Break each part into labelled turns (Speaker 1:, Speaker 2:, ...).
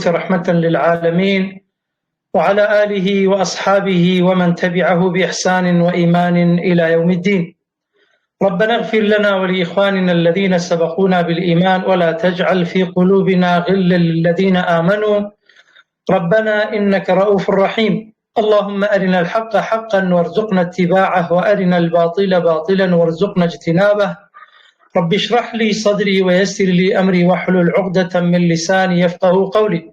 Speaker 1: المبعوث رحمة للعالمين وعلى آله وأصحابه ومن تبعه بإحسان وإيمان إلى يوم الدين. ربنا اغفر لنا ولإخواننا الذين سبقونا بالإيمان ولا تجعل في قلوبنا غلا للذين آمنوا ربنا إنك رؤوف رحيم. اللهم أرنا الحق حقا وارزقنا اتباعه وأرنا الباطل باطلا وارزقنا اجتنابه. رب اشرح لي صدري ويسر لي أمري واحلل عقدة من لساني يفقه قولي.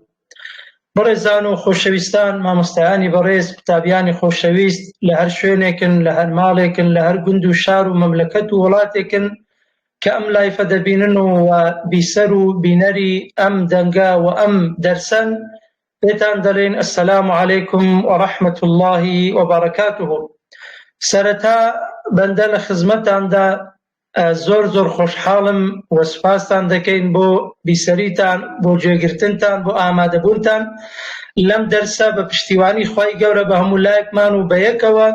Speaker 1: بەڕێزان و خۆشەویستان، مامۆستایانی بەڕێز، قوتابیانی خۆشەویست لە هەر شوێنێکن، لە هەر ماڵێکن، لە هەر گوند و شار و مەملەکەت و وڵاتێکن کە ئەم لایفە دەبینن و بیسەر و بینەری ئەم دەنگە و ئەم دەرسەن، پێتان دەڵێن ئەسسەلام عەلەیکم وەڕەحمەت الله وبەرەکاتوه. سەرەتا بەندە لە خزمەتاندا زۆر خۆشحاڵم و سوپاستان دەکەین بۆ بیسەریتان، بۆ جێگرتنتان، بۆ ئامادەبوونتان لەم دەرسە بە پشتیوانی خوای گەورە بە هەموو لایەکمان و بەیەکەوە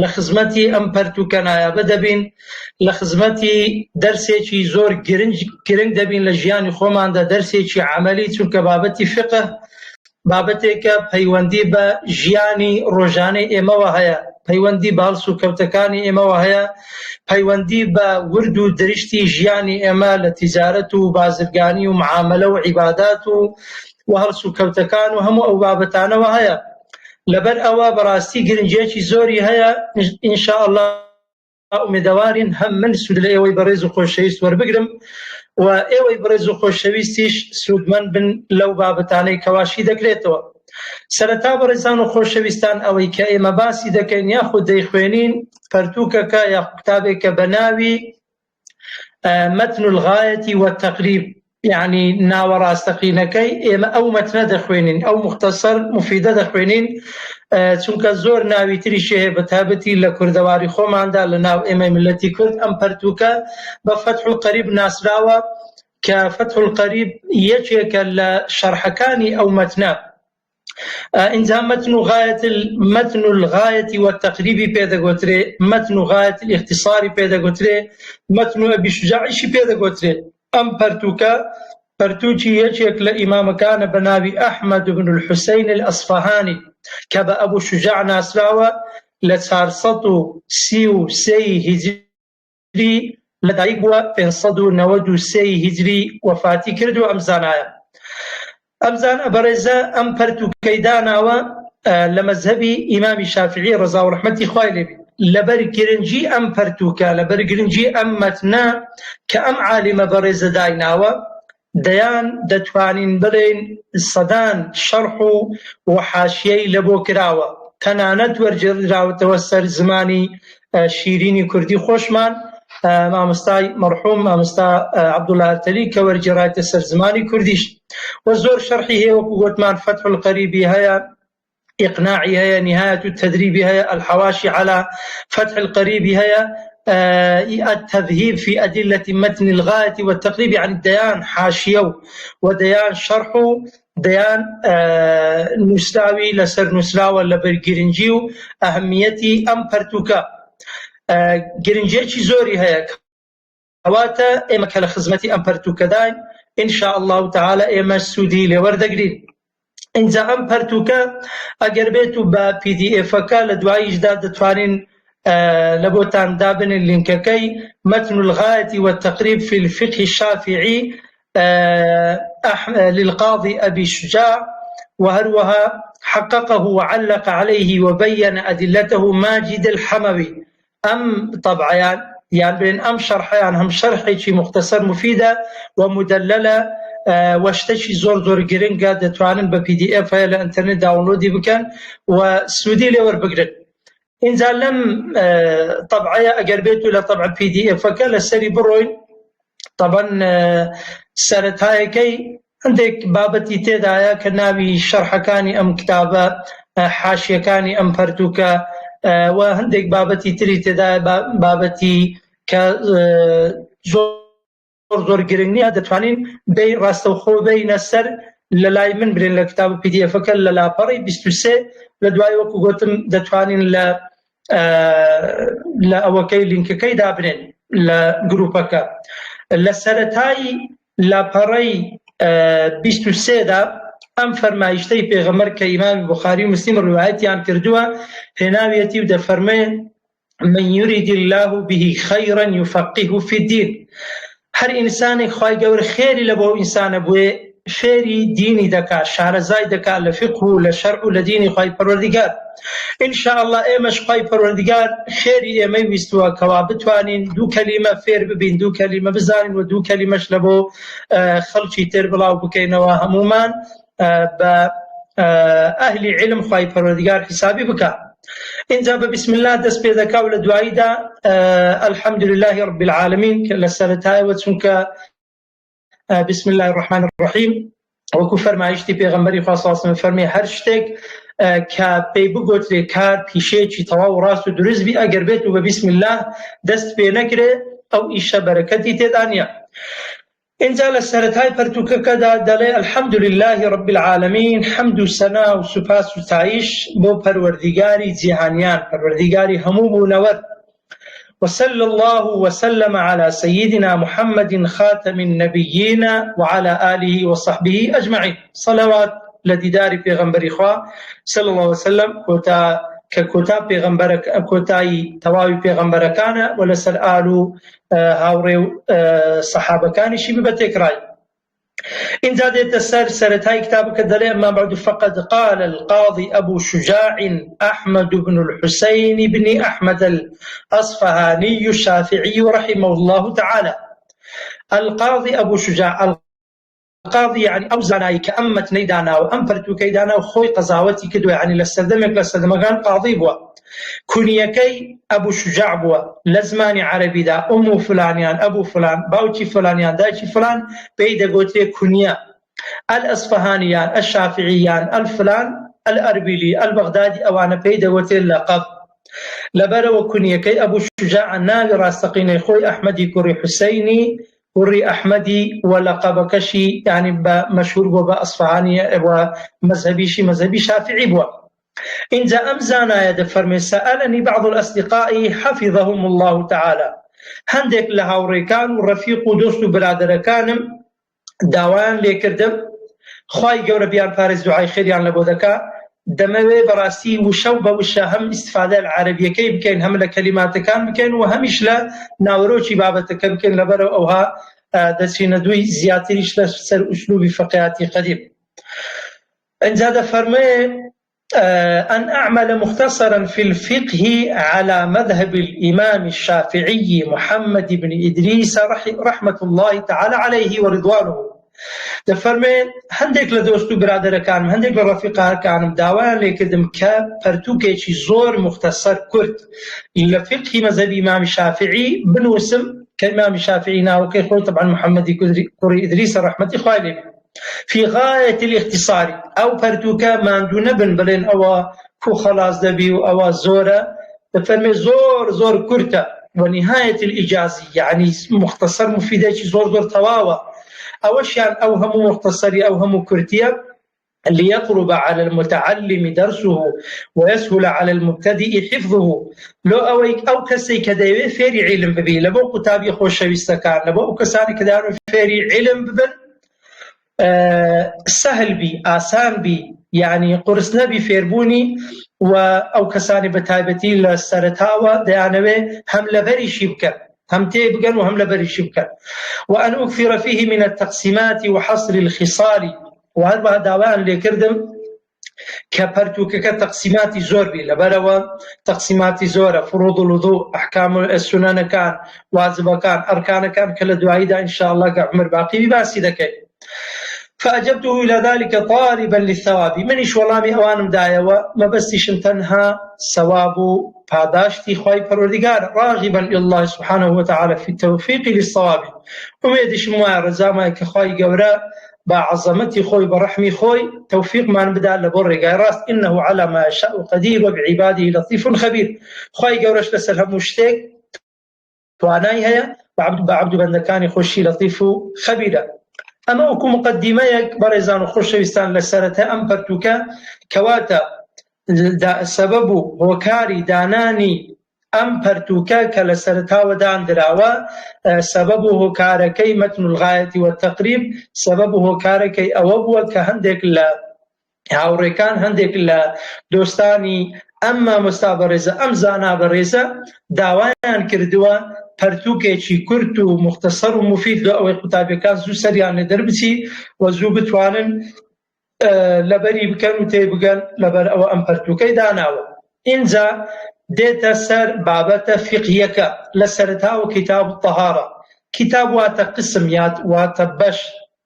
Speaker 1: لە خزمەتی ئەم پەرتووکە نایابە دەبین، لە خزمەتی دەرسێکی زۆر گرنگ دەبین لە ژیانی خۆماندا، دەرسێکی عەمەلی، چونکە بابەتی فقه بابەتێکە پەیوەندی بە ژیانی ڕۆژانەی ئێمەوە هەیە، پەیوەندی بە هەڵس و کەوتەکانی ئێمەوە هەیە، پەیوەندی بە ورد و دریشتی ژیانی ئێمە لە تیجارەت و بازرگانی و معاملە و عیبادات و هەڵس و کەوتەکان و هەموو ئەو بابەتانەوە هەیە. لەبەر ئەوە بەڕاستی گرنگیەکی زۆری هەیە. ئینشاءالله ئومێدەوارین هەم من سوود لە ئێوەی بەڕێز و خۆشەویست وەربگرم و ئێوەی بەڕێز و خۆشەویستیش سوودمەند بن لەو بابەتانەی کەواشی دەکرێتەوە. سەرەتا بەڕێزان و خۆشەویستان، ئەوەی کە ئێمە باسی دەکەین یاخود دەیخوێنین پەرتووکەکە یا قوتابێکە بە ناوی مەتن الغایەة والتەقریب، یعنی ناوە ڕاستەقینەکەی ئێمە ئەو مەتنە دەخوێنین، ئەو مختصەر مفیدە دەخوێنین، چونکە زۆر ناوی تریشی هەیە بە تایبەتی لە کوردەواری خۆماندا لە ناو ئێمەی ملەتی کورد. ئەم پەرتووکە بە فتح القەریب ناسراوە کە فتح القەریب یەکێکە لە شەرحەکانی ئەو مەتنە. اینجا متن الغایة والتقریبی پێدەگوترێ، متن غایة الاختصاری پێدەگوترێ، متن ئەبی شوجاعیشی پێدەگوترێ. ئەم پەرتووکی یەکێک لە ئیمامەکانە بە ناوی ئەحمەد بن الحوسەین الئەسفەهانی کە بە ئەبوو شوجاع ناسراوە لە 433 هیجری لەدایک بووە، 593 هیجری وەفاتی کردو. ئەمزان بەڕێزە ئەم پەرتووکەی داناوە لە مەزهەبی ئیمامی شافعی ڕەزا و ڕەحمەتی خوای لێبێ. لەبەر گرنگی ئەم پەرتووکە، لەبەر گرنگی ئەم مەتنە کە ئەم عالمە بەڕێزە دایناوە، دەیان دەتوانین بڵێن سەدان شەرح و حاشیەی لە بۆ کراوە، تەنانەت وەرگێڕاوەتەوە سەر زمانی شیرینی کوردی خۆشمان، مامۆستای مەرحوم مامۆستا عەبدوڵڵا هەرتەلی کە وەرگێڕایەتە سەر زمانی کوردیش، و زۆر شەرحی هەیە، وەکو گوتمان فتح القەریبی هەیە، إقناعي هي، نهاية التدريب هي، الحواشي على فتح القريب هي، التذهيب في أدلة متن الغاية والتقريب، عن الديان حاشية وديان شرح ديان نسلاوي لسر نسلاوي لبرجرنجيو أهميتي أم برتوكا جرنجيتي زوري هيك هواتا إما كلا خزمتي أم برتوكا داين إن شاء الله تعالى إما السودي لوردقرين. اینجا ئەم پەرتووکە ئەگەر بێت و بە PDF-ەکە لە دواییشدا دەتوانین لە بۆتان دابنێن لینکەکەی متن الغایة والتقریب في الفقه الشافعي للقاضي أبي شجاع، وهروها حققه وعلق عليه وبين أدلته ماجد الحموي. أم طبعا يعني بين أم شرحيان هم شرحي مختصر مفيدة ومدللة وشتشي زور گرنگا دەتوانن بە PDF هەیە لە ئینتەرنێت داونلۆدی بکەن و سوودی لێ وەربگرن. اینجا لەم طبعەیە ئەگەر بێت و لە طبع PDF-ەکە لەسەری بڕۆین، طبعا سەرەتایەکەی هەندێک بابەتی تێدایە کە ناوی شەرحەکانی ئەم کتابە، حاشیەکانی ئەم پەرتووکە و هەندێک بابەتی تری تێدایە، بابەتی کە زۆر گرنگ نیە، دەتوانین بەی ڕاستەوخۆ بینە سەر لە لای من برێن لە کتاب PDF-ەکە لە لاپەڕی 23 لە دوای وەکو گوتم دەتوانین لە ئەوەکەی لینکەکەی دابنێن لە گروپەکە. لە سەرەتای لاپەڕەی 23 دا ئەم فەرمایشتەی پێغەمبەر کە ئیمامی بوخاری و مسلم ڕوایەتیان کردووە هێناویەتی و دەفەرمێ من يريد الله به خيرا يفقهه في الدين. هەر ئینسانێک خوای گەورە خێری لە بۆ ئینسانە بوێ فێری دینی دەکات، شارەزای دەکات لە فقه و لە شەرع و لە دینی خوای پەروەردیگار. ئینشاءالله ئێمەش خوای پەروەردیگار خێری ئێمەی ویستووە کەوا بتوانین دوو کەلیمە فێر ببین، دوو کەلیمە بزانین و دوو کەلیمەش لە بۆ خەڵکی تر بڵاو بکەینەوە هەمومان بە ئەهلی علم خوای پەروەردیگار حسابی بکات. اینجا بسم الله دەست پێ دەکا و لە دواییدا الحمد لله رب العالمين لە سەرەتایەوە چونکە بسم الله الرحمن الرحيم وەکو فەرمایشتی پێغەمبەری خوا صلی الله علیه و سلم فەرمێ هەر شتێک کە پێی بگوترێ کار پیشەیەکی تەواو و ڕاست و دروست بی ئەگەر بێت و بە بسم الله دەست پێ نەکرێ ئەو ئیشە بەرەکەتی تێدا نییە. اینجا لە سەرەتای پەرتووکەکەدا دەڵێ الحمد لله رب العالمين حەمد و سەنا و سوپاس و تایش بۆ پەروەردیگاری جیهانیان، پەروەردیگاری هەموو بوونەوەر. وصلى الله وسلم على سيدنا محمد خاتم النبيين وعلى آله وصحبه أجمعين. صلوات لديدار پیغمبری خوا صلى الله عليه وسلم كوتا پیغمبرك كوتاي تواوي پیغمبركانا ولا سر آلو هاوري صحابة كان شي بتكراي. إن زادت سرتاي كتابك الدليل ما بعد فقد قال القاضي أبو شجاع أحمد بن الحسين بن أحمد الأصفهاني الشافعي رحمه الله تعالى. القاضي أبو شجاع القاضي يعني أوزاناي كأمت نيدانا وأمبرتو كيدانا وخوي قزاوتي كدو يعني لسردمكان قاضي بوا كونيكي أبو شجاع بوا لزماني عربي دا أمو فلانيان أبو فلان باوتي فلانيان دايتي فلان بيدا قوتي كونيا الأصفهانيان الشافعيان الفلان الأربيلي البغدادي أوانا بيدا قوتي اللقب لبرا وكونيكي أبو شجاع النال راستقين خوي أحمدي كوري حسيني كوري أحمدي ولقبكشي يعني مشهور بوا أصفهاني ومذهبي شافعي بوا. إن جاء أمزانا يدفرمي سألني بعض الأصدقاء حفظهم الله تعالى هندك لهاوريكان ورفيق ودوست برادركانم داوان ليكردم خواهي قورة بيان فارس دعاي خيريان لبودكا دموي براسي وشو بوشا هم استفادة العربية كي بكين هم لكلمات كان بكين وهمش لا ناوروشي بابتك بكين لبرو أوها دسين دوي زياتريش لسر أسلوبي فقياتي قديم. إن جاء دفرمي أن أعمل مختصرا في الفقه على مذهب الإمام الشافعي محمد بن إدريس رحمة الله تعالى عليه ورضوانه. دفرمين هندك لدوستو برادر كان هندك لرفيقها كان داوان لكدم كبرتوكيشي زور مختصر كرت لفقه مذهب الإمام الشافعي بنوسم كإمام الشافعي ناوكي خوي طبعا محمد كوري إدريس رحمة الله عليه في غاية الاختصار أو برتوكا ما دون بن بلين أو كو خلاص دبي أو زورة فمي زور كرتا ونهاية الإجازة يعني مختصر مفيدة زور تواوى أوشان أو هم مختصري أو هم كرتية ليقرب على المتعلم درسه ويسهل على المبتدئ حفظه لو أويك أو كسي كداوي فيري علم ببي لبو كتابي خوش ويستكار لبو كساني كداوي فيري علم ببن سهل بي آسان بي يعني قرص نبي فيربوني أو كساني بتايبتي للسرطاوة ديانوي هم لبري شبكة هم تيبقن وهم لبري شبكة وأن أكثر فيه من التقسيمات وحصر الخصال وهذا داوان اللي كردم كبرتوك كتقسيمات زور بي لبروا تقسيمات زورة فروض الوضوء أحكام السنن كان واجب كان أركان كان كلا دعايدا إن شاء الله كعمر باقي بباسي دكي. فأجبته إلى ذلك طالبا للثواب منش والله أوانم دايوة ما بسيش تنها ثواب باداشتي خواهي پروردگار راغبا إلى الله سبحانه وتعالى في التوفيق للصواب وميدش موار رزاما كخواهي قورا بعظمتي خوي برحمي خوي توفيق ما نبدأ لبرقا راست إنه على ما يشاء قدير وبعباده لطيف خبير خواهي قورش لسلهم مشتاق تواناي هيا بعبد بندكاني خوشي لطيف خبيرا. أما أكو مقدمة برزان خوشويستان لسرتها أم برتوكا كواتا سبب هوكاري داناني أم برتوكا كلسرتها ودان دراوا سبب هوكاركي متن الغاية والتقريب سبب هوكاركي أوبوا كهندك هاوڕێکان هەندێک لە دۆستانی ئەم مامۆستا بەڕێزە ئەم زانا بەڕێزە داوایان کردووە پەرتووکێکی کورت و مختصەر و مفید لە ئەوەی قوتابیەکان زوو سەریان لە دەربچی و زوو بتوانن لەبەری بکەن و تێبگەن لەبەر ئەوە ئەم پەرتووکەی داناوە. اینجا دێتە سەر بابەتە فقهیەکە لە سەرەتاوە کتاب الطهارە. کتاب واتە قسم یان واتە بەش،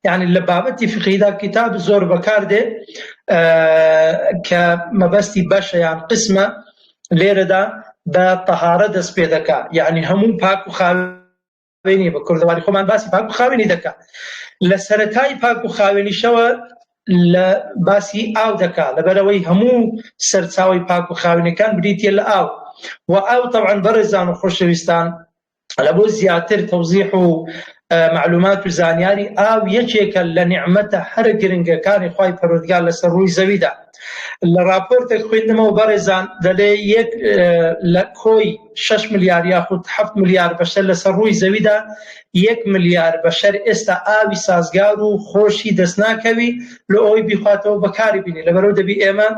Speaker 1: يعني لە بابەتی فقهیدا کتاب زۆر بەکاردێ کە مەبەستی بەشە یان قسمە لێرەدا بە تەهارە دەست پێ دەکا، یعنی هەموو پاک و خاوێنی بە کوردەواری خۆمان باسی پاک و خاوێنی دەکا. لە سەرەتای پاک و خاوێنیشەوە لە باسی ئاو دەکا، لەبەرەوەی هەموو سەرچاوی پاک و خاوێنەکان بریتە لە ئاو. و ئاو طبعاً بەڕێزان و خۆشەویستان لە بۆ زیاتر تەوزیح و معلومات و زانیاری ئاو یەکێکە لە نیعمەتە هەر گرنگەکانی خوای پەروەردگار لەسەر ڕووی زەویدا. لە راپۆرتێک خوێندمەوە بەڕێزان دەڵێ یەک لە کۆی 6 ملیار یاخود 7 ملیار بەشەر لەسەر ڕووی زەویدا 1 ملیار بەشەر ئێستا ئاوی سازگار و خۆشی دەست ناکەوی لە ئەوەی بیخواتەوە بەکاری بینی. لەبەرەوە دەبی ئێمە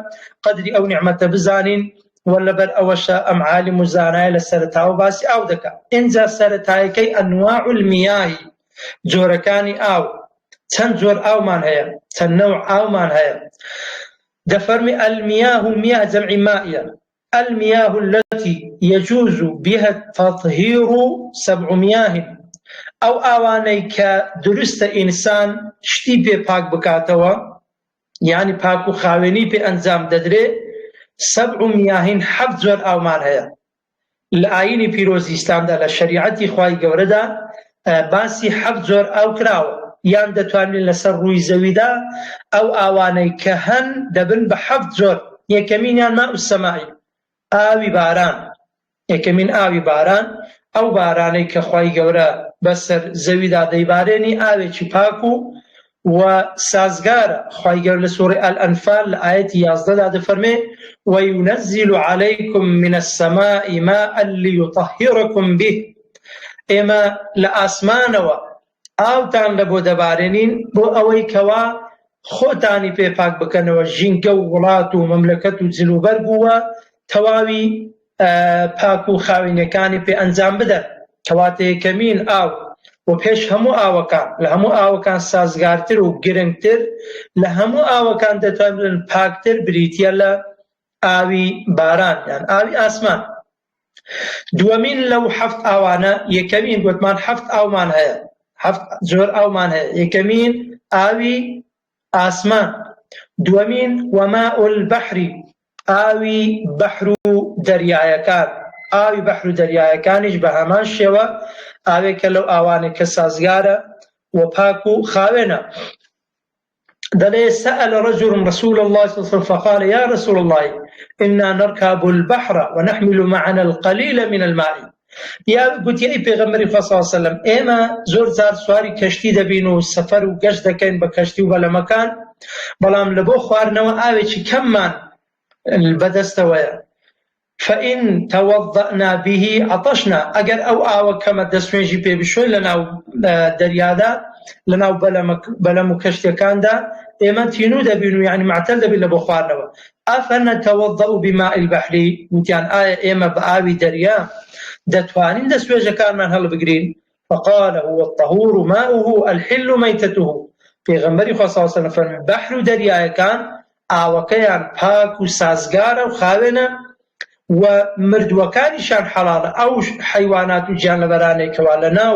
Speaker 1: قەدری ئەو نیعمەتە بزانین و لەبەر ئەوەشە ئەم عالم و زانایە لە سەرەتاوە باسی ئاو دەکا. ئینجا سەرەتایەکەی ئەنواع المیاهی، جۆرەکانی ئاو. چەند جۆر ئاومان هەیە، چەند نەوع ئاومان هەیە. دفرمي المياه مياه جمع مائية، المياه التي يجوز بها التطهير 7 مياه، أو آواني كدرست إنسان شتي بي باك بكاتوا، يعني باكو خاويني بي أنزام ددري 7 مياه حفظ زور أو مالها. الآيني بيروز إسلام دا لشريعتي خواهي قوردا باسي حفظ زور أو كراو، یان دەتوانین لەسەر ڕووی زەویدا ئەو ئاوانەی کە هەن دەبن بە 7 جۆر. یەکەمینیان ماء السەمائی، ئاوی باران. یەکەمین ئاوی باران، ئەو بارانەی کە خوای گەورە بەسەر زەویدا دەیبارێنی ئاوێکی پاک و سازگارە. خوای گەورە لە سوورەی ئەلئەنفال لە ئایەتی 11دا دەفەرمێ وَيُنَزِّلُ عَلَيْكُم مِّنَ السَّمَاءِ مَاءً لِيُطَهِّرَكُم بِهِ. ئێمە لە ئاسمانەوە ئاوتان لە بۆ دەبارێنین بۆ ئەوەی کەوا خۆتانی پێ پاک بکەنەوە، ژینگە و وڵات و مەملەکەت و جلوبەرگ وە تەواوی پاک و خاوێنەکانی پێ ئەنجام بدەن. کەواتە یەکەمین ئاو و پێش هەموو ئاوەکان، لە هەموو ئاوەکان سازگارتر و گرنگتر، لە هەموو ئاوەکان دەتوانن پاکتر بریتە لە ئاوی باران یان ئاوی ئاسمان. دووەمین لەو 7 ئاوانە، یەکەمین گوتمان 7 ئاومان هەیە، 7 جۆر ئاومان هەیە. یەکەمین ئاوی ئاسمان، دووەمین وەماء البەحری، ئاوی بەحر و دەریایەکان. ئاوی بەحر و دەریایەکانیش بە هەمان شێوە ئاوێکە لەو ئاوانێک کە سازگارە و پاک و خاوێنە. دەڵێ سأل رجل رسول الله صلى الله عليه وسلم فقال يا رسول الله إنا نركب البحر ونحمل معنا القليل من الماء. یا گوتی ئەی پێغەمبەری خوا صلی الله علیه وسلم ئێمە زۆر جار سواری کەشتی دەبین و سەفەر و گەشت دەکەین بە کەشتی و بەلەمەکان، بەڵام لە بۆ خواردنەوە ئاوێکی کەممان بەدەستەوەیە. فإن توضأنا به عطشنا، ئەگەر ئەو ئاوە کەمە دەستنوێژی پێ بشۆی لەناو دەریادا، لەناو بەلەم و کەشتەکاندا، ئێمە تینوو دەبین و یعنی معتەل دەبین لە بۆ خواردنەوە. ئەفەنەتەوەضەء بماء البەحر، وتیان ئایا ئێمە بە ئاوی دەریا دەتوانین دەستنوێژەکانمان هەڵبگرین؟ فقال هو الطهور ماؤه الحل ميتته. پێغەمبەری خوا صلی الله علیه وسلم فەرمووی بەحر و دەریایەکان ئاوەکەیان پاک و سازگارە و خاوێنە و مردووەکانیشان حەڵالە. ئەو حەیوانات و گیانلەبەرانێکەوە لە ناو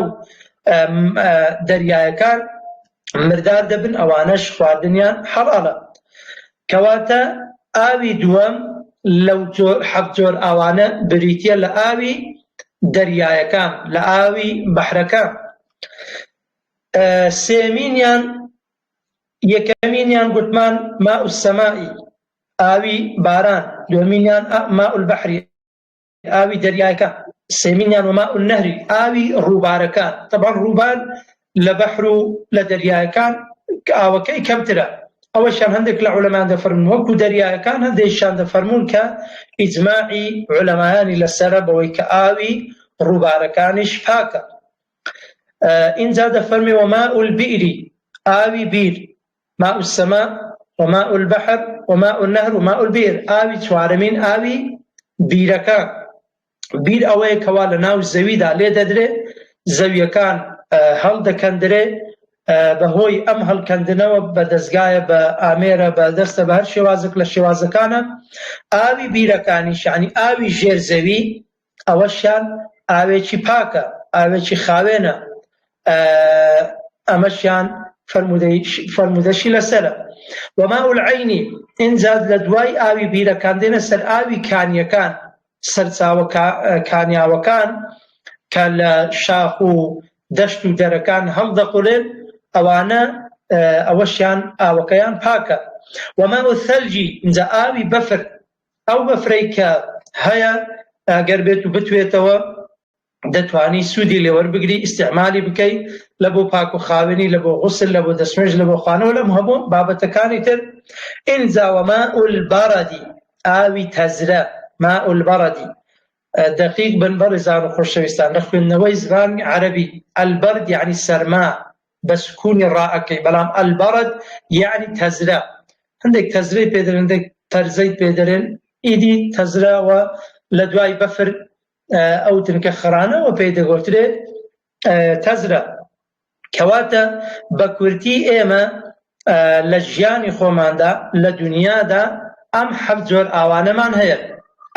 Speaker 1: دەریایەکان مردار دەبن ئەوانەش خواردنیان حەڵالە. کەواتە ئاوی دووەم لەو 7 جۆر ئاوانە بریتە لە ئاوی دەریایەکان، لە ئاوی بەحرەکان. سێمینیان، یەکەمینیان گوتمان ماء السەمائی، ئاوی باران، دووەمینیان ماء البەحری، ئاوی دەریایەکان، سێمینیان وماء النەهری، ئاوی ڕووبارەکان. طبعاً ڕووبار لە بەحر و لە دەریایەکان ئاوەکەی کەمترە. ئەوەشان هەندێک لە عولەمان دەفەرمون وەکو دەریایەکان، هەندێکشان دەفەرمون کە ئیجماعی عولەمایانی لەسەرە بەوەی کە ئاوی ڕووبارەکانیش پاکە. اینجا دەفەرمێ وماء البئری، ئاوی بیر، ماء السەما وماء البحر وماء النهر وماء البئر ئاوی چوارەمین ئاوی بیرەکان. بیر ئەوەیە کەوا لە ناو زەویدا لێ دەدرێ، زەویەکان هەڵدەکەندرێ، بەهۆی ئەم هەڵکەندنەوە بە دەستگایە، بە ئامێرە، بە دەستە، بە هەر شێوازێک لە شێوازەکانە. ئاوی بیرەکانیش یعنی ئاوی ژێرزەوی ئەوەشیان ئاوێکی پاکە، ئاوێکی خاوێنە، ئەمەشیان فەرمودەشی لەسەرە. وماء العینی ئینجا لە دوای ئاوی بیرەکان دێنە سەر ئاوی کانیەکان، سەرچاوە کانیاوەکان کە لە شاخ و دەشت و دەرەکان هەڵدەقوڵێن، ئەوانە ئەوەشیان ئاوەکەیان پاکە. وماء الثەلجی ئینجا ئاوی بەفر، ئەو بەفرەی کە هەیە ئەگەر بێت و بتوێتەوە دەتوانی سوودی لێوەربگری، ئیستیعمالی بکەی لە بۆ پاک و خاوێنی، لە بۆ غوسل، لە بۆ دەستمێژ، لە بۆ خوانەوە، لەم هەموو بابەتەکانی تر. ئینجا وماء البەڕەدی ئاوی تەزرە، ماء البەڕەدی. دقیق بن بەڕێزان و خۆشەویستان لە خوێندنەوەی زمانی عەرەبی، ئەلبەرد یعنی سەرما بە سکوونی ڕائەکەی، بەڵام ئەلبەڕەد یعنی تەزرە. هەندێک تەزرەی پێدەرێن، هەندێک تەرزەی پێدەرێن، ئیدی تەزرەوە لە دوای بەفر ئەو تنکە خڕانەوە پێی دەگوترێ تەزرە. کەواتە بە کورتی ئێمە لە ژیانی خۆماندا لە دنیادا ئەم حەفت جۆر ئاوانەمان هەیە: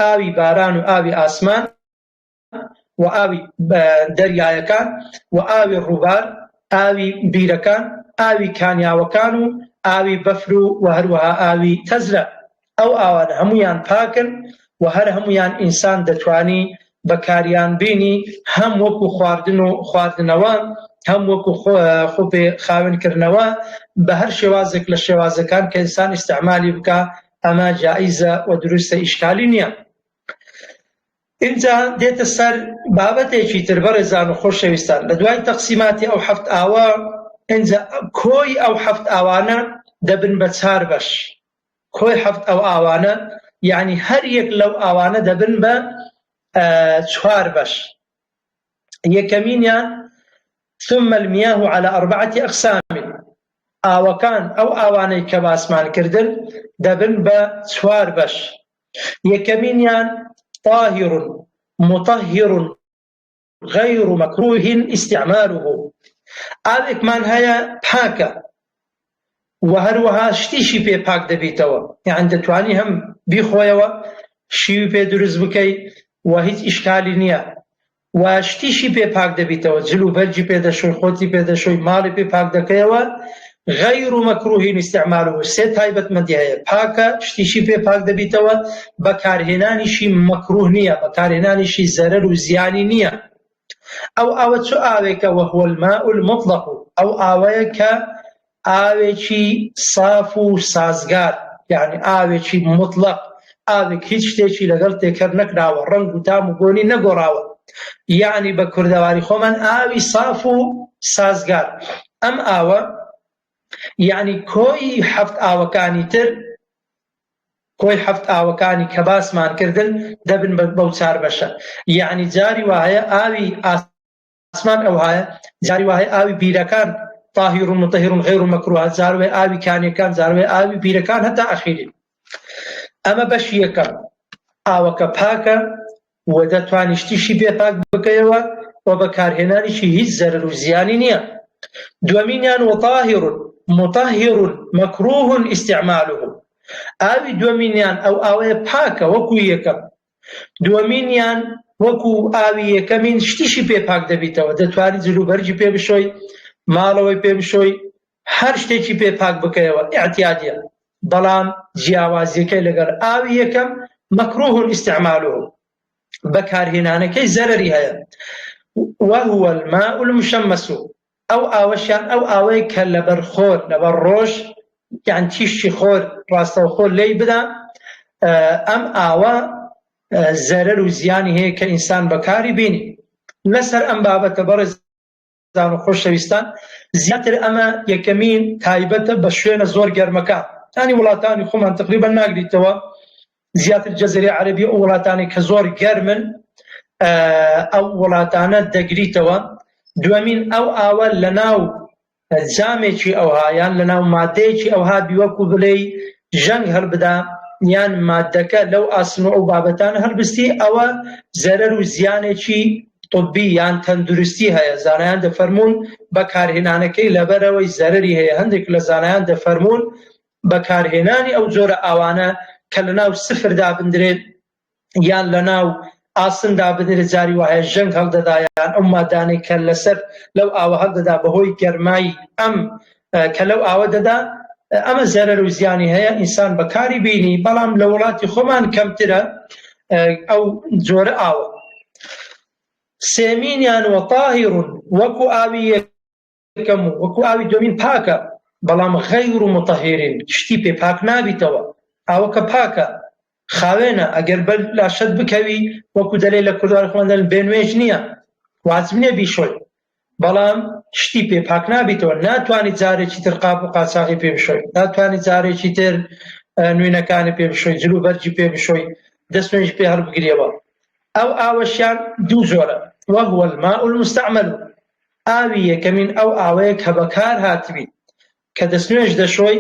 Speaker 1: ئاوی باران و ئاوی ئاسمان و ئاوی دەریایەکان و ئاوی ڕووبار، ئاوی بیرەکان، ئاوی کانیاوەکان و ئاوی بەفر و هەروەها ئاوی تەزرە. ئەو ئاوانە هەمویان پاکن و هەر هەمویان ئینسان دەتوانی بەکاریان بینی، هەم وەکو خواردن و خواردنەوە، هەم وەکو خۆپێ خاوێنکردنەوە، بە هەر شێوازێک لە شێوازەکان کە ئینسان ئیستیعمالی بکە، ئەمە جائیزە و دروستە، ئیشکالی نییە. اینجا دێتە سەر بابەتێکی تر بەڕێزان و خۆشەویستان لە دوای تەقسیماتی ئەو حەفت ئاوە. اینجا کۆی ئەو حەفت ئاوانە دەبن بە 4 بەش. کۆی حەفت ئەو ئاوانە یعنی هەر یەک لەو ئاوانە دەبن بە 4 بەش. یەکەمینیان ثم المياه على 4 أقسام. ئاوەکان ئەو ئاوانەی کە باسمان کردن دەبن بە 4 بەش. یەکەمینیان طاهر مطهر غير مكروه استعماله. ئاوێکمان هەیە پاکە و هەروەها شتیشی پێ پاک دەبێتەوە، یعنی دەتوانی هەم بیخۆیەوە، شیوی پێ دروست بکەی و هیچ ئیشکالی نییە، و شتیشی پێ پاک دەبێتەوە، جل و بەرجی پێ دەشۆی، خۆتی پێ دەشۆی، ماڵی پێ پاک دەکەیەوە. غەیر مەکروه استعماله، 3 تایبەتمەندی هەیە: پاکە، شتیشی پێ پاک دەبێتەوە، بەکارهێنانیشی مەکروه نییە، بەکارهێنانیشی زەرەر و زیانی نییە. ئەو ئاوە چ ئاوێکە؟ وهو الماء المطلق. ئەو ئاوەیە کە ئاوێکی صاف و سازگار، یعنی ئاوێکی مطلق، ئاوێک هیچ شتێکی لەگەڵ تێکەر نەکراوە، ڕەنگ و تام و بۆنی نەگۆڕاوە، یعنی بە کوردەواری خۆمان ئاوی صاف و سازگار. ئەم ئاوە یعنی کۆی حەفت ئاوەکانی تر، کۆی حەفت ئاوەکانی کە باسمان کردن دەبن بەو 4 بەشە. یعنی جاری وایە ئاوی ئاسمان ئەو هەیە، جاری وایە ئاوی بیرەکان طاهر مطهر غیر مەکروه، جاروێ ئاوی کانیەکان، جاروێ ئاوی بیرەکان، هەتا ئەخیری. ئەمە بەشی یەکەم، ئاوەکە پاکە و دەتوانی شتیشی پێ پاک بکەیەوە و بەکارهێنانیشی هیچ زەرەر و زیانی نییە. دووەمینیان وطاهر مطهر مەکروه استعماله. ئاوی دووەمینیان ئەو ئاوەیە پاکە وەکو یەکەم. دووەمینیان وەکو ئاوی یەکەمین شتیشی پێ پاک دەبێتەوە، دەتوانی جل و بەرجی پێ بشۆی، ماڵەوەی پێ بشۆی، هەر شتێکی پێ پاک بکەیەوە، ئیعتیادیە. بەڵام جیاوازیەکەی لەگەڵ ئاوی یەکەم مەکروه استعماله، بەکارهێنانەکەی زەرەری هەیە. وهو الماء المشمس. ئەو ئاوەشیان ئەو ئاوەیە کە لەبەر خۆر، لەبەر ڕۆژ، یان تیشتی خۆر ڕاستەوخۆ لێی بدا، ئەم ئاوە زەرەر و زیانی هەیە کە ئینسان بەکاری بینی. لەسەر ئەم بابەتە بەڕێزان و خۆشەویستان زیاتر ئەمە یەکەمین تایبەتە بە شوێنە زۆر گەرمەکان، ینی وڵاتانی خۆمان تقریبا ناگریتەوە، زیاتر جەزیرەی عەرەبی ئەو وڵاتانی کە زۆر گەرمن ئەو وڵاتانە دەگریتەوە. دووەمین ئەو ئاوە لە ناو جامێکی ئەوها یان لەناو مادەیەکی ئەوها بیوەکو بڵێ ژەنگ هەڵبدا یان مادەکە لەو ئاسن و ئەو بابەتان هەڵبستی ئەوە زەرەر و زیانێکی طبی یان تەندروستی هەیە. زانایان دەفەرمون بەکارهێنانەکەی لەبەرەوەی زەرەری هەیە. هەندێک لە زانایان دەفەرمون بەکارهێنانی ئەو جۆرە ئاوانە کە لەناو سفردا بندرێت یان لەناو ئاسندا بدرێت جاری وایە ژەنگ هەڵدەدایان ئەو مادانەی کە لەسەر لەو ئاوە هەڵدەدا بەهۆی گەرمای ئەم کە لەو ئاوە دەدا ئەمە زەرەر و زیانی هەیە. ئینسان بەکاری بینی بەڵام لە وڵاتی خۆمان کەمترە ئەو جۆرە ئاوە. سێمینیان وەطاهر وەکو ئاوی یەکەم و وەکو ئاوی دومین پاکە بەڵام غەیر مطهرین شتی پێ پاک نابیتەوە. ئاوەکە پاکە خاوێنە ئەگەر بەر لاشت بکەوی وەکو دەلێ لە کوردواری خوێندن بێنوێژ نییە واجب نییە بیشۆی بەڵام شتی پێ پاک نابیتەوە. ناتوانیت جارێکی تر قاپ و قاچاقی پێ بشۆی، ناتوانیت جارێکی تر نوێنەکانی پێ بشۆی، جلو بەرجی پێ بشۆی، دەست نوێژی پێ هەڵبگریەوە. ئەو ئاوەشیان دوو جۆرە. وهو الماء المستعمل ئاوی یەکەمین ئەو ئاوەیە کە بەکار هاتبی کە دەست نوێژ دەشۆی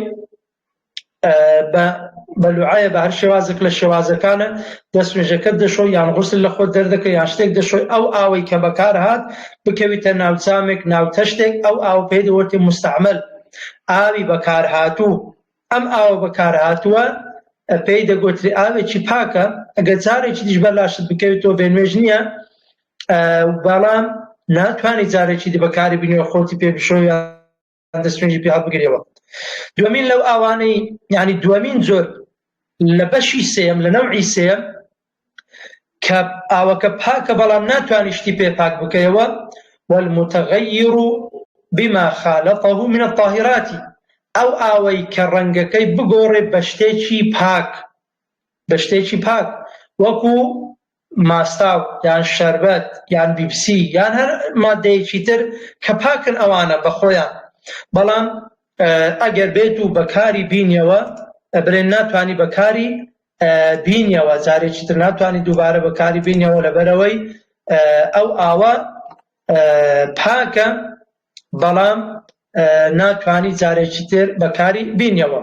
Speaker 1: بە لوعایە بە هەر شێوازێک لە شێوازەکانە دەست نوێژەکەت دەشۆی یان غوسل لە خۆت دەردەکە یان شتێک دەشۆی ئەو ئاوەی کە بەکار هات بکەویتە ناو جامێک ناو تەشتێک ئەو ئاو پێی دەوتێ مستعمل ئاوی بەکار هاتوو. ئەم ئاوە بەکار هاتووە پێی دەگوتری ئاوێکی پاکە ئەگەر جارێکی دیش بەر لاشت بکەویتەوە بێنوێژ نییە بەڵام ناتوانانی جارێکی دی بەکاری بینیەوە خۆتی پێ بشۆی یان دەست نوێژی پێ هەڵبگریەوە. دومین لەو ئاوانەی یعنی دومین جۆر لە بەشی سێم لە نەوعی سێم کە ئاوەکە پاکە بەڵام ناتوانانی شتی پێ پاک بکەیەوە والمتغير بما خالطه من الطاهرات ئەو ئاوەی کە ڕەنگەکەی بگۆڕێ بە شتێکی پاک وەکو ماستاو یان شەربەت یان بیبسی یان هەر مادەیەکی تر کە پاکن ئەوانە بەخۆیان بەڵام ئەگەر بێت و بەکاری بینیەوە برێن ناتوانی بەکاری بینیەوە جارێکی تر ناتوانی دووبارە بەکاری بینیەوە لەبەرەوەی ئەو ئاوە پاکە بەڵام ناتوانی جارێکی تر بەکاری بینیەوە.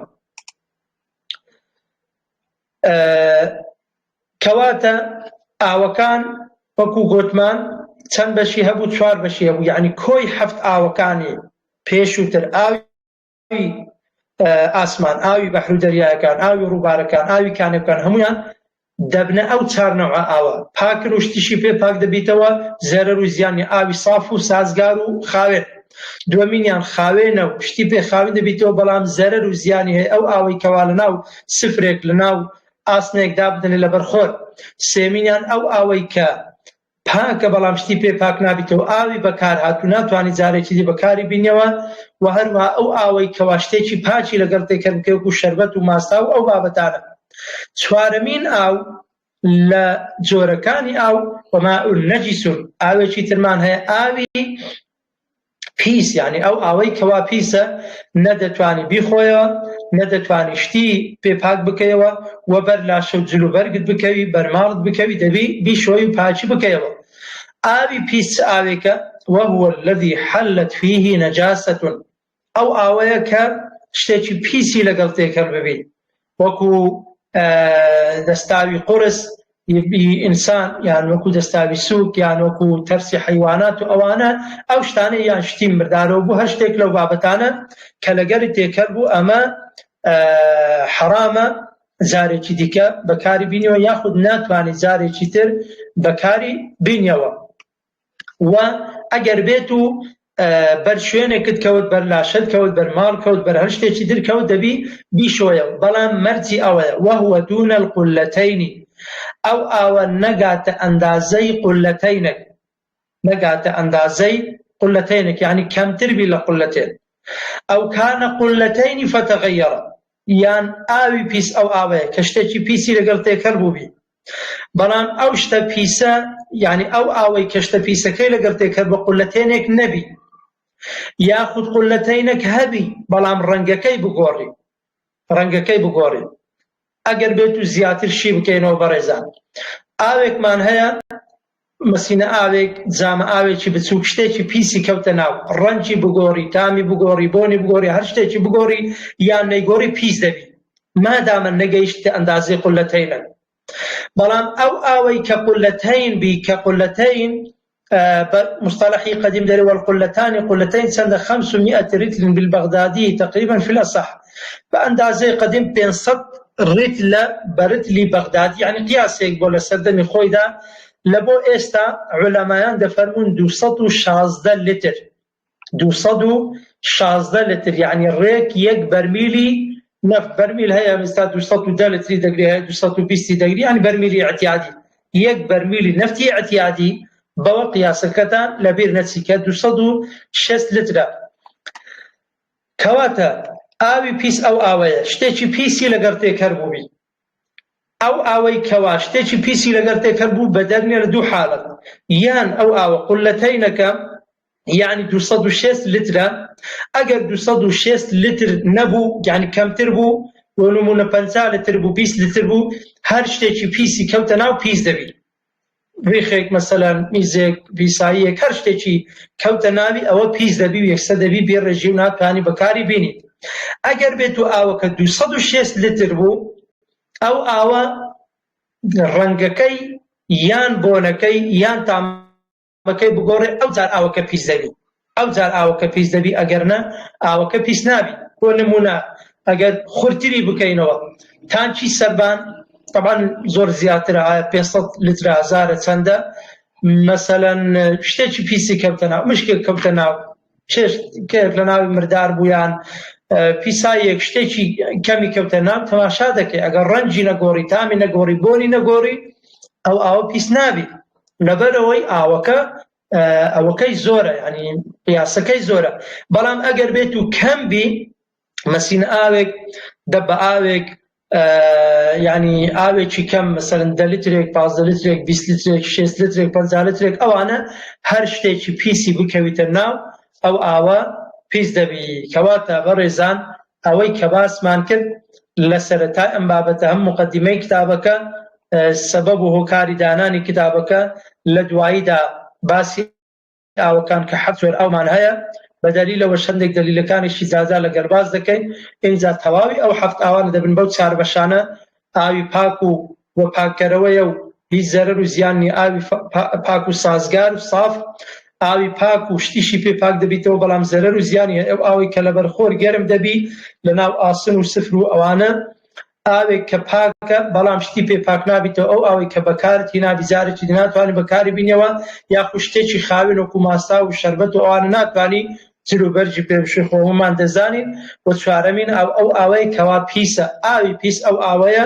Speaker 1: کەواتە ئاوەکان وەکو گوتمان چەند بەشی هەبوو؟ 4 بەشی هەبوو یعنی کۆی 7 ئاوەکانی پێشووتر ئاوی ئاسمان، ئاوی بەحر و دەریایەکان، ئاوی ڕووبارەکان، ئاوی کانەکان هەمویان دەبنە ئەو 4 نەوعە ئاوە. پاکن و شتیشی پێ پاک دەبیتەوە زەرەر و زیانی ئاوی صاف و سازگار و خاوێن. دووەمینیان خاوێنە و شتی پێ خاوێن دەبیتەوە بەڵام زەرەر و زیانی هەیە ئەو ئاوەی کەوا لەناو سفرێک لەناو ئاسنێک دابدنێ لەبەرخۆر. سێمینیان ئەو ئاوەی کە پاکە بەڵام شتی پێ پاک نابیتەوە ئاوی بەکار هاتوو ناتوانی جارێکی دی بەکاری بینیەوە و هەروە ئەو ئاوەی کەوا شتێکی پاچی لەگەڵ تێکە بکە وەکو شەربەت و ماستا و ئەو بابەتانە. چوارەمین ئاو لە جۆرەکانی ئاو وماء نەجیس ئاوێکی ترمان هەیە ئاوی پیس یعنی ئەو ئاوەی کەوا پیسە نەدەتوانی بیخۆیەوە نەدەتوانی شتی پێ پاک بکەیەوە و بەر لاشە و جلو بەرگت بکەوی بەرماڵت بکەوی دەبی بیشۆی و پاچی بکەیەوە. ئاوی پیس ئاوێکە وهو الذي حلت فيه نجاسة ئەو ئاوەیە کە شتێکی پیسی لەگەڵ تێکەڵ ببێت وەکو دەستاوی قورس ئینسان یان وەکو دەستاوی سووک یان وەکو تەرسی حیوانات و ئەوانە ئەو شتانە یان شتی مردارەوە بوو هەر شتێک لەو بابەتانە کە لەگەڵی تێکەڵ بوو ئەمە حرامە جارێکی دیکە بەکاری بینیەوە یاخود ناتوانێت جارێکی تر بەکاری بینیەوە. و ئەگەر بێت و بەر شوێنێکت کەوت بەر لاشت کەوت بەر ماڵ کەوت بەر هەر شتێکی در کەوت دەبی بیشۆیە بەڵام مەرجی ئەوەیە وهو دون القلتين ئەو ئاوە نەگاتە ئەندازەی قولەتەینێک نەگاتە ئەندازەی قولەتەینێک یعنی کەمتر بی لە قولەتێن ئەو کانە قولەتەینی فتەغەیەرە یان ئاوی پیس ئەو ئاوەیە کە شتێکی پیسی لەگەڵ تێکەڵ بووبی بەڵام ئەو شتە پیسە یعنی ئەو ئاوەی کە شتە پیسەکەی لەگەڵ تێکەڵ بە قولەتێنێک نەبی یاخود قولەتەینێک هەبی بەڵام ڕەنگەکەی بگۆڕی ئەگەر بێت و زیاتر شی بکەینەوە بەڕێزان. ئاوێکمان هەیە مەسینە ئاوێک جامە ئاوێکی بچووک شتێکی پیسی کەوتە ناو ڕەنجی بگۆڕی تامی بگۆڕی بۆنی بگۆڕی هەر شتێکی بگۆڕی یان نەیگۆڕی پیس دەبی مادامە نەگەیشتە ئەندازەی قولەتەینە. بەڵام ئەو ئاوەی کە قولەتەین بی کە قولەتەین مصطلحی قديم داري والقلتان قلتين سنة 500 رتل بالبغدادي تقريبا في الأصح بأندازي قديم 500 رتل برتلي بغدادي يعني قياس يقول السردمي خوي دا لبو إستا علماء دفرمون 216 لتر 216 لتر يعني الريك يك برميلي نف برميل هي مستاد 210 لتر دقري هي 220 دقري يعني برميلي اعتيادي يك برميلي نفتي اعتيادي بەوە قیاسەکەتان لەبیر نەچیکە 206 لترە. کەواتە ئاوی پیس ئەو ئاوەیە شتێکی پیسی لەگەر تێکەر بووبی ئەو ئاوەی کەوا شتێکی پیسی لەگەر تێکەر بوو بە دەرنێرە دوو حاڵەت یان ئەو ئاوە قولەتەینەکە یعنی 206 لترە ئەگەر 206 لتر نەبوو یعنی کەمتر بوو بۆ نمونە 50 لتر بوو 20 لتر بوو هەر شتێکی پیسی کەوتە ناو پیس دەبی ڕیخێک مەسەلەن میزێک بیساییەک هەر شتێکی کەوتە ناوی ئەوە پیس دەبی و یەکسەر دەبی بێ ڕێژی و ناتوانی بەکاری بینیت. ئەگەر بێت و ئاوەکە 206 لتر بوو ئەو ئاوە ڕەنگەکەی یان بۆنەکەی یان تامەکەی بگۆڕێ ئەو جار ئاوەکە پیس دەبی ئەو جار ئاوەکە پیس دەبی ئەگەرنە ئاوەکە پیس نابی. بۆ نمونە ئەگەر خورتری بکەینەوە تانکی سەربان طبعا زۆر زیاترە 500 لتر هزارە چەندە مەسەلەن شتێکی پیسی کەوتە ناو مشکێک کەوتە ناو کێک لە ناوی مردار بوویان پیسایەک شتێکی کەمی کەوتە ناو تەماشا دەکەی ئەگەر ڕەنجی نەگۆڕی تامی نەگۆڕی بۆنی نەگۆڕی ئەو ئاوە پیس نابی لەبەرەوەی ئەوەکەی زۆرە ینی قیاسەکەی زۆرە. بەڵام ئەگەر بێت و کەم بی مەسینە ئاوێک دە بە ئاوێک يعني ئاوێکی کەم مەسەلەن 10 لترێک 15 لترێک 20 لترێک 6 لترێک 50 لترێک ئەوانە هەر شتێکی پیسی بکەویتە ناو ئەو ئاوە پیس دەبی. کەواتە بەڕێزان ئەوەی کە باسمان کرد لە سەرەتای ئەم بابەتە هەم مقدمەی کتابەکە سەبەب و هۆکاری دانانی کتابەکە لە دواییدا باسی ئاوەکان کە حەزوێر ئەومان هەیە بەدەلیلەوە شەندێک دەلیلەکانیشی جازا لەگەڵ باز دەکەین ئینجا تەواوی ئەو هەفت ئاوانە دەبن بەو چار بەشانە ئاوی پاک و وە پاکەرەوەیە و هیچ زەرەر و زیانی ئاوی پاک و سازگار و صاف ئاوی پاک و شتیشی پێ پاک دەبیتەوە بەڵام زەرەر و زیانی ئەو ئاوی کە لەبەر خۆر گەرم دەبی لەناو ئاسن و سفر و ئەوانە ئاوێک کە پاکە بەڵام شتی پێ پاک نابیتەوە ئەو ئاوی کە بەکارتی نابی جارێکی ناتوانانی بەکاری بینەوە یاخو شتێکی خاوێن وەکو ماستا و شەربەت و ئەوانە ناتوانی جلو بەرجی پێبشی خۆمان دەزانین. و چوارەمین ئەو ئاوەی کەوا پیسە ئاوی پیس ئەو ئاوەیە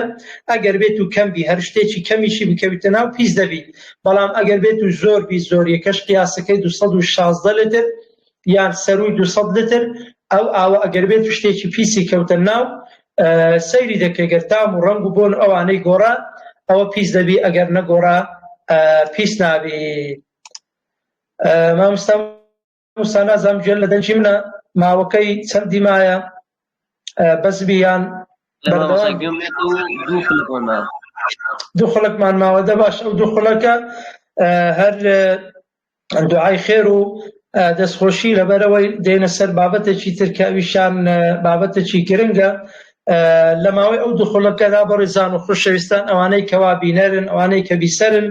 Speaker 1: ئەگەر بێت و کەم بی هەر شتێکی کەمیشی بکەویتە ناو پیس دەبی. بەڵام ئەگەر بێت و زۆر بی زۆر یەکەش قیاسەکەی 216 لتر یان سەروی 200 لتر ئەو ئاوە ئەگەر بێت و شتێکی پیسی کەوتە ناو سەیری دەکەی گەر تام و ڕەنگ و بۆن ئەوانەی گۆڕا ئەوە پیس دەبی ئەگەر نەگۆڕا پیس نابی. مامۆستا موسا نازانم گوێن لە دەنجی منە ماوەکەی چەندی مایە بەس بیان دوو خولەکمان ماوە دە باش ئەو دوو خولەکە هەر دوعای خێر و دەستخۆشی لەبەرەوەی دێنە سەر بابەتێکی ترکەویشان بابەتێکی گرنگە لە ماوەی ئەو دوو خولەکەدا بەڕێزان و خۆشەویستان ئەوانەی کەوا بینەرن ئەوانەی کە بیسەرن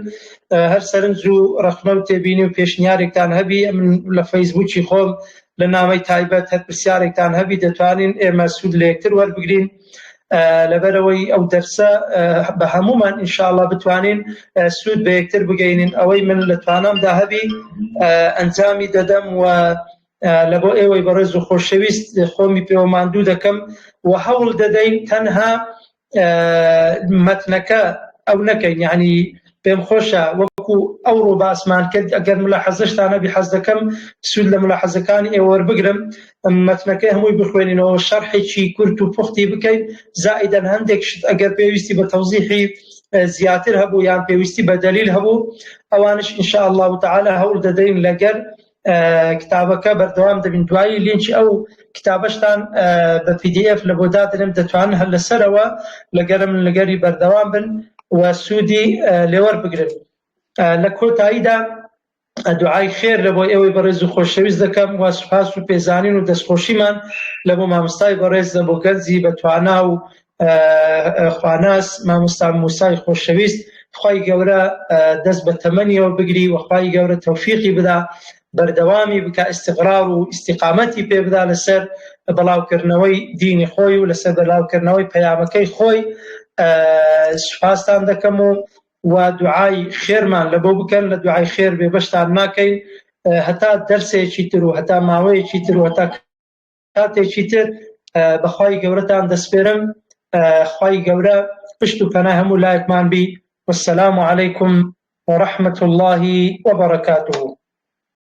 Speaker 1: هەر سەرنج و ڕەخنە و تێبینی و پێشنیارێکتان هەبی من لە فەیسبووکی خۆم لە نامەی تایبەت هەر پرسیارێکتان هەبی دەتوانین ئێمە سوود لە یەکتر وەربگرین لەبەرەوەی ئەو دەرسە بە هەمومان ئینشاءالله بتوانین سوود بە یەکتر بگەینین. ئەوەی من لە توانامدا هەبی ئەنجامی دەدەم و لە بۆ ئێوەی بەڕێز و خۆشەویست خۆمی پێوە ماندوو دەکەم و هەوڵ دەدەین تەنها مەتنەکە ئەو نەکەین یعنی پێم خۆشە وەکو ئەوڕۆ باسمان کرد ئەگەر ملاحەزەشتان هەبی حەز دەکەم سوود لە ملاحەزەکانی ئێوە وەربگرم مەتنەکەی هەمووی بخوێنینەوە شەرحێکی کورت و پوختی بکەین زائیدەن هەندێک شت ئەگەر پێویستی بە تەوزیحی زیاتر هەبوو یان پێویستی بە دەلیل هەبوو ئەوانش ئینشاء الله تعالی هەوڵ دەدەین لەگەر کتابەکە بەردەوام دەبین. دوایی لینکی ئەو کتابەشتان بە PDF لە بۆ دادرێم دەتوانن هەر لەسەرەوە لەگەرم لەگەری بەردەوام بن و سوودی لێوەربگرن. لە کۆتاییدا دوعای خێر لە بۆ ئێوەی بەڕێز و خۆشەویست دەکەم و سوپاس و پێزانین و دەستخۆشیمان لە بۆ مامۆستای بەڕێز لە بۆ گەنجی بەتوانا و خواناس مامۆستا موسای خۆشەویست. خوای گەورە دەست بە تەمەنیەوە بگری و خوای گەورە تەوفیقی بدا، بەردەوامی بکە، ئیستیقرار و ئیستیقامەتی پێ بدا لەسەر بەڵاوکردنەوەی دینی خۆی و لەسەر بەڵاوکردنەوەی پەیامەکەی خۆی. سوپاسان دەکەم و دوعای خێرمان لە بۆ بکەن، لە دوعای خێر بێبەشتان ناکەین هەتا دەرسێکی تر و هەتا ماوەیەکی تر و هەتا کاتێکی تر. بەخوای گەورەتان دەسپێرم، خوای گەورە پشت و پەنای هەموو لایەکمان بی. والسلام عليكم ورحمة الله وبركاته.